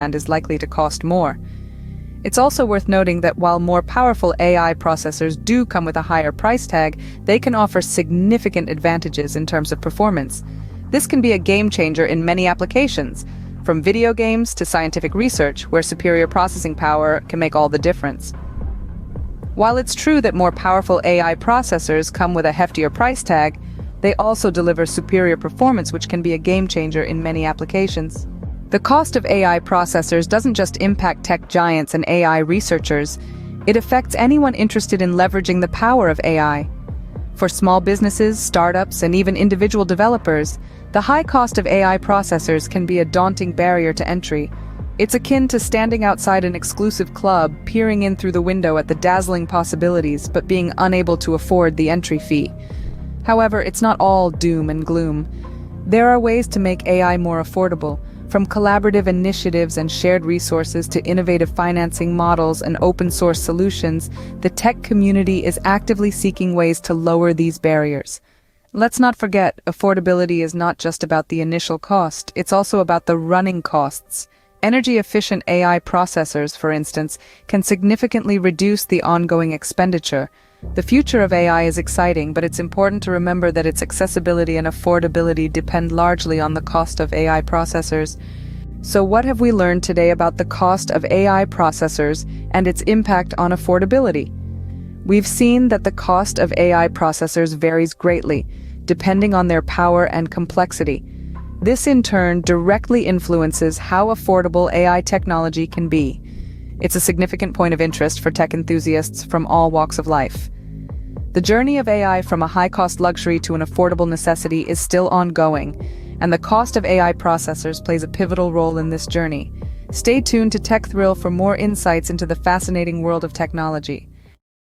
is likely to cost more. It's also worth noting that while more powerful AI processors do come with a higher price tag, they can offer significant advantages in terms of performance. This can be a game changer in many applications, from video games to scientific research, where superior processing power can make all the difference. While it's true that more powerful AI processors come with a heftier price tag, they also deliver superior performance, which can be a game changer in many applications. The cost of AI processors doesn't just impact tech giants and AI researchers, it affects anyone interested in leveraging the power of AI. For small businesses, startups, and even individual developers, the high cost of AI processors can be a daunting barrier to entry. It's akin to standing outside an exclusive club, peering in through the window at the dazzling possibilities, but being unable to afford the entry fee. However, it's not all doom and gloom. There are ways to make AI more affordable. From collaborative initiatives and shared resources to innovative financing models and open-source solutions, the tech community is actively seeking ways to lower these barriers. Let's not forget, affordability is not just about the initial cost, it's also about the running costs. Energy-efficient AI processors, for instance, can significantly reduce the ongoing expenditure. The future of AI is exciting, but it's important to remember that its accessibility and affordability depend largely on the cost of AI processors. So what have we learned today about the cost of AI processors and its impact on affordability? We've seen that the cost of AI processors varies greatly, depending on their power and complexity. This in turn directly influences how affordable AI technology can be. It's a significant point of interest for tech enthusiasts from all walks of life. The journey of AI from a high-cost luxury to an affordable necessity is still ongoing, and the cost of AI processors plays a pivotal role in this journey. Stay tuned to TechThrill for more insights into the fascinating world of technology.